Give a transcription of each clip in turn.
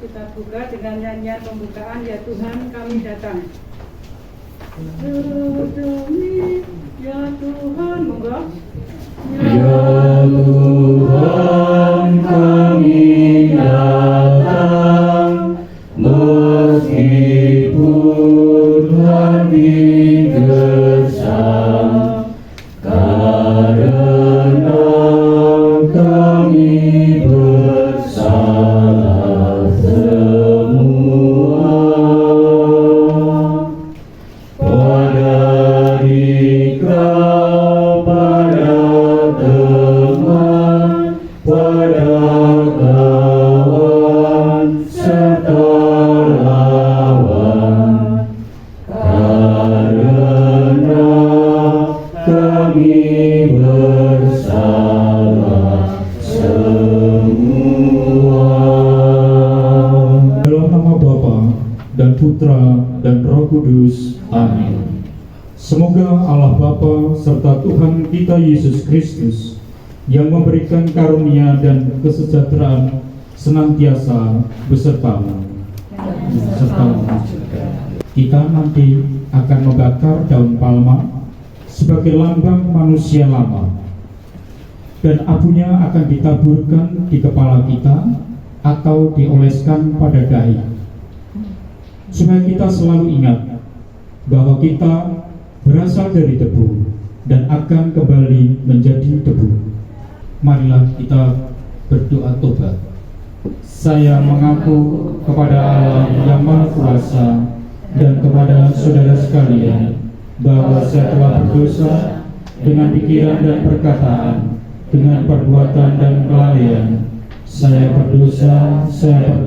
Kita buka dengan nyanyian pembukaan, ya Tuhan kami datang. Demi ya Tuhan, monggo. Ya Tuhan kami datang, meskipun kami gersang, karena kami bersalah semua. Pada Dikau, pada teman, pada kawan serta lawan, karena kami bersalah semua. Dalam nama Bapa dan Putra dan Roh Kudus. Amin. Semoga Allah Bapa serta Tuhan kita Yesus Kristus yang memberikan karunia dan kesejahteraan senantiasa besertamu. Kita nanti akan membakar daun palma sebagai lambang manusia lama, dan abunya akan ditaburkan di kepala kita atau dioleskan pada dahi, supaya kita selalu ingat bahwa kita berasal dari debu dan akan kembali menjadi debu. Marilah kita berdoa tobat. Saya mengaku kepada Allah yang Maha Kuasa dan kepada saudara sekalian bahwa saya telah berdosa dengan pikiran dan perkataan, dengan perbuatan dan kelalaian. Saya berdosa, saya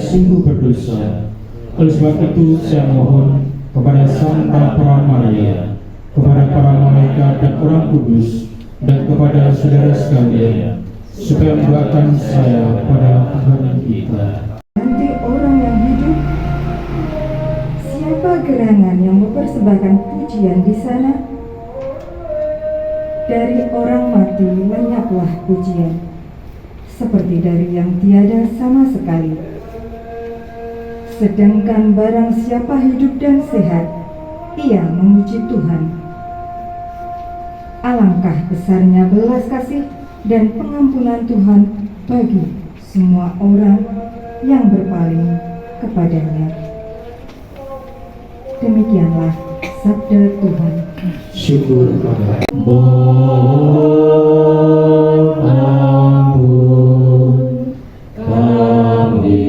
sungguh berdosa. Oleh sebab itu saya mohon kepada Santa Paramaria, kepada para malaikat dan orang kudus, dan kepada saudara sekalian, supaya mendoakan saya pada Tuhan kita. Nanti orang yang hidup, siapa gerangan yang mempersembahkan pujian di sana? Dari orang mati lenyaplah pujian, seperti dari yang tiada sama sekali. Sedangkan barang siapa hidup dan sehat, ia memuji Tuhan. Alangkah besarnya belas kasih dan pengampunan Tuhan bagi semua orang yang berpaling kepadanya. Demikianlah sabda Tuhan. Syukur kepada Mohon ampun kami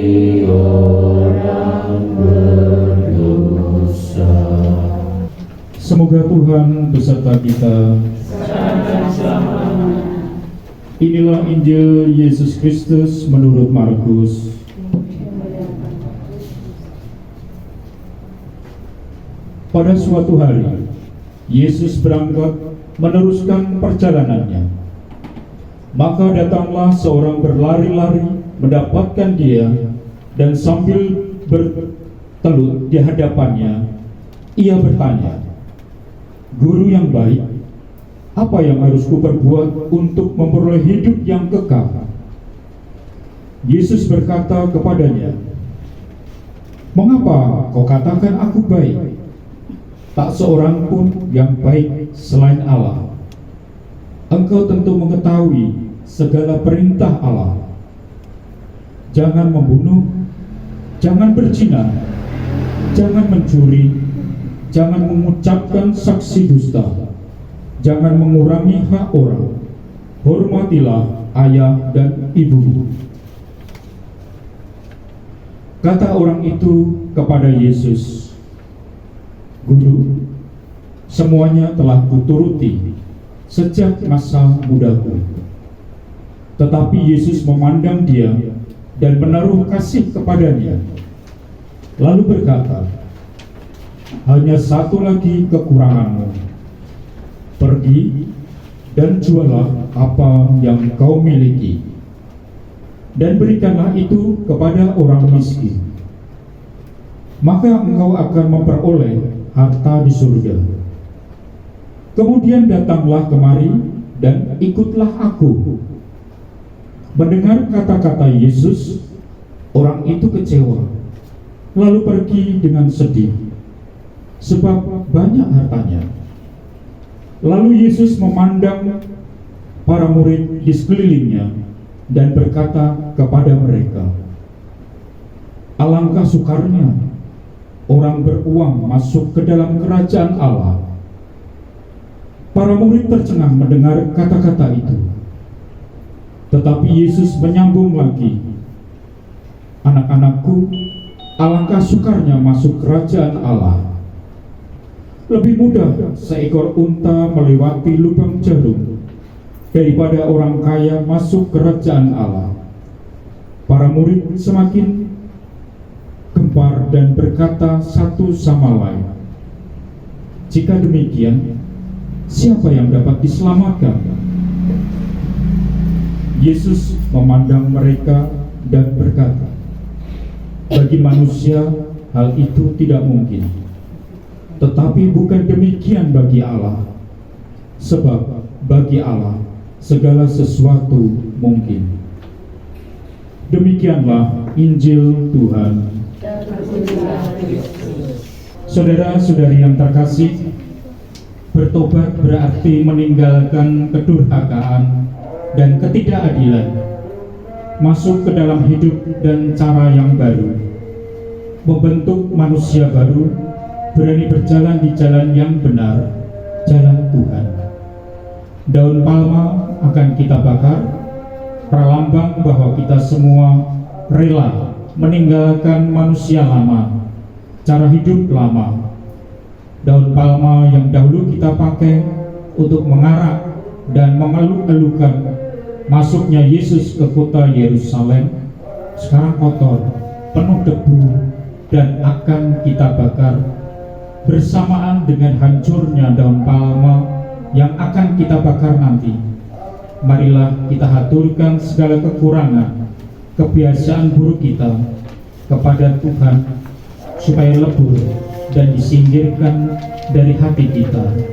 orang berdosa. Semoga Tuhan beserta kita. Inilah Injil Yesus Kristus menurut Markus. Pada suatu hari, Yesus berangkat meneruskan perjalanannya. Maka datanglah seorang berlari-lari mendapatkan dia, dan sambil bertelut di hadapannya, ia bertanya, "Guru yang baik, apa yang harus kuperbuat untuk memperoleh hidup yang kekal?" Yesus berkata kepadanya, "Mengapa kau katakan aku baik? Tak seorang pun yang baik selain Allah. Engkau tentu mengetahui segala perintah Allah. Jangan membunuh, jangan berzina, jangan mencuri, jangan mengucapkan saksi dusta, jangan mengurangi hak orang, hormatilah ayah dan ibu." Kata orang itu kepada Yesus, "Guru, semuanya telah kuturuti sejak masa mudaku." Tetapi Yesus memandang dia dan menaruh kasih kepadanya, lalu berkata, "Hanya satu lagi kekuranganmu. Pergi dan jualah apa yang kau miliki, dan berikanlah itu kepada orang miskin. Maka engkau akan memperoleh harta di surga. Kemudian datanglah kemari dan ikutlah aku." Mendengar kata-kata Yesus, Orang itu kecewa, lalu pergi dengan sedih, sebab banyak hartanya. Lalu Yesus memandang para murid di sekelilingnya dan berkata kepada mereka, "Alangkah sukarnya orang beruang masuk ke dalam kerajaan Allah." Para murid tercengang mendengar kata-kata itu. Tetapi Yesus menyambung lagi, "Anak-anakku, alangkah sukarnya masuk kerajaan Allah. Lebih mudah seekor unta melewati lubang jarum daripada orang kaya masuk kerajaan Allah." Para murid semakin gempar dan berkata satu sama lain, "Jika demikian, siapa yang dapat diselamatkan?" Yesus memandang mereka dan berkata, "Bagi manusia hal itu tidak mungkin, tetapi bukan demikian bagi Allah, sebab bagi Allah segala sesuatu mungkin." Demikianlah Injil Tuhan. Saudara-saudari yang terkasih, bertobat berarti meninggalkan kedurhakaan dan ketidakadilan, masuk ke dalam hidup dan cara yang baru, membentuk manusia baru, berani berjalan di jalan yang benar, jalan Tuhan. Daun palma akan kita bakar, pralambang bahwa kita semua rela meninggalkan manusia lama, cara hidup lama. Daun palma yang dahulu kita pakai untuk mengarak dan mengeluh-elukan masuknya Yesus ke kota Yerusalem, sekarang kotor, penuh debu, dan akan kita bakar bersamaan dengan hancurnya daun palma yang akan kita bakar nanti. Marilah kita haturkan segala kekurangan, kebiasaan buruk kita kepada Tuhan, supaya lebur dan disingkirkan dari hati kita.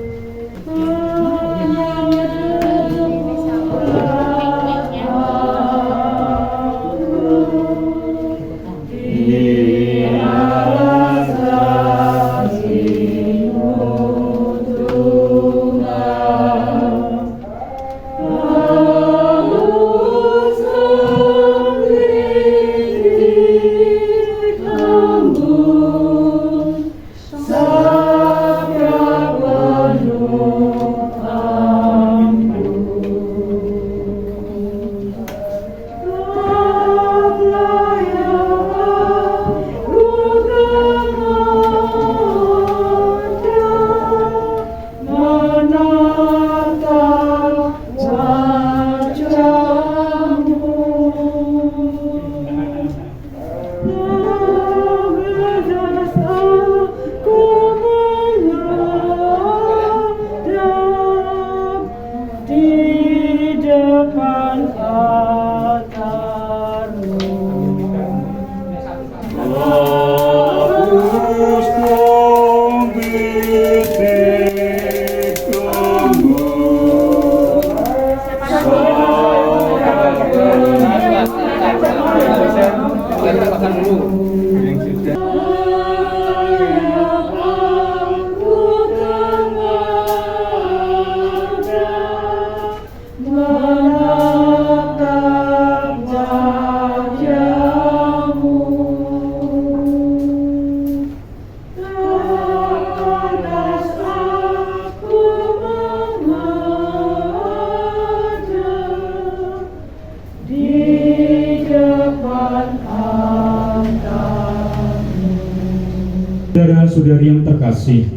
Saudara-saudari yang terkasih,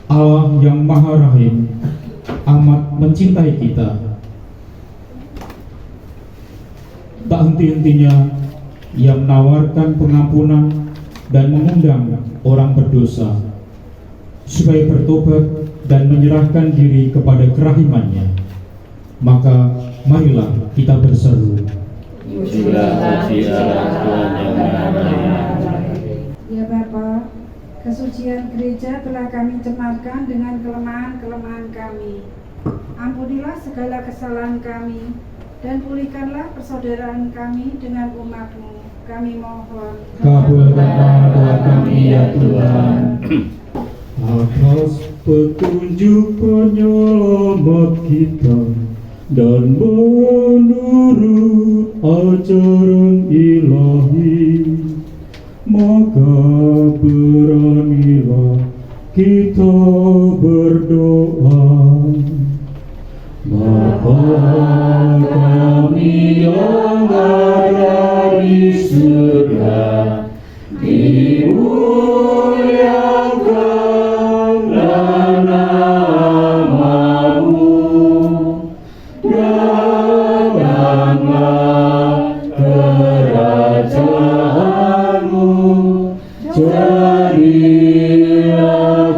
Allah yang Maha Rahim amat mencintai kita. Tak henti-hentinya Ia menawarkan pengampunan dan mengundang orang berdosa supaya bertobat dan menyerahkan diri kepada kerahimannya. Maka marilah kita berseru, Pujilah puji Allah Tuhan yang Maha Rahim. Ya Bapa, kesucian gereja telah kami cemarkan dengan kelemahan-kelemahan kami. Ampunilah segala kesalahan kami, dan pulihkanlah persaudaraan kami dengan umat-Mu. Kami mohon. Kabulkanlah doa kami ya Tuhan. Atas petunjuk penyelamat kita dan menurut ajaran ilahi, maka beranilah kita berdoa. Bapa kami yang ada di surga, dimuliakanlah namamu, datanglah kerajaanmu, jadilah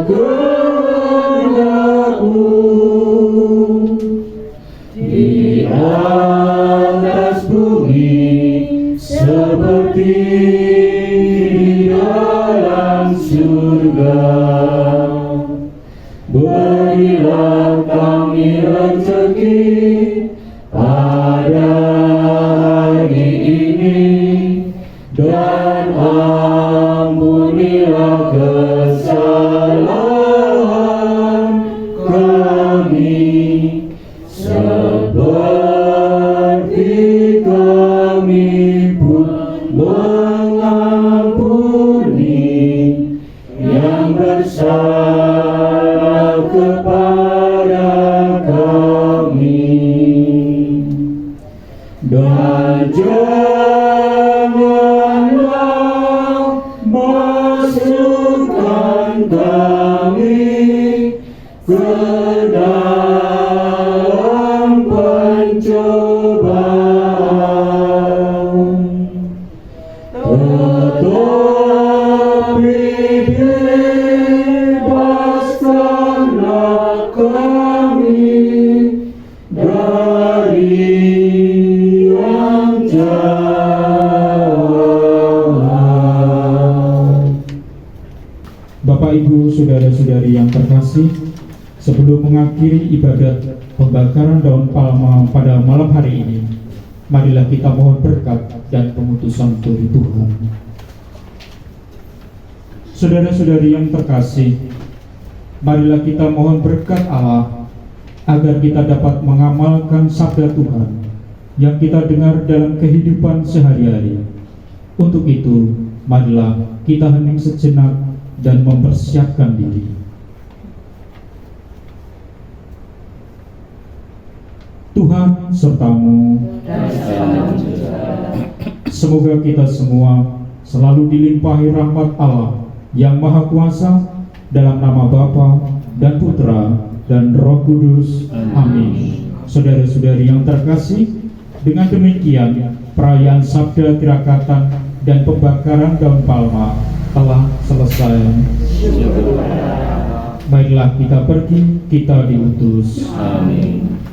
kehendakmu di atas bumi seperti di dalam surga. Berilah kami rezeki pada hari ini, dan ampunilah kesalahan kami, seperti kami pun mengampuni yang bersalah kepada kami. Dan janganlah masukkan kami ke dalam pencobaan, tetapi bebaskanlah kami dari yang jahat. Bapak, Ibu, saudara-saudari yang terkasih, sebelum mengakhiri ibadat pembakaran daun palma pada malam hari ini, marilah kita mohon berkat dan pengutusan dari Tuhan. Saudara-saudari yang terkasih, marilah kita mohon berkat Allah agar kita dapat mengamalkan sabda Tuhan yang kita dengar dalam kehidupan sehari-hari. Untuk itu, marilah kita hening sejenak dan mempersiapkan diri. Tuhan sertamu. Semoga kita semua selalu dilimpahi rahmat Allah yang Maha Kuasa, dalam nama Bapa dan Putra dan Roh Kudus. Amin. Saudara-saudari yang terkasih, dengan demikian perayaan Sabda Tirakatan dan pembakaran daun palma telah selesai. Baiklah, kita pergi, kita diutus. Amin.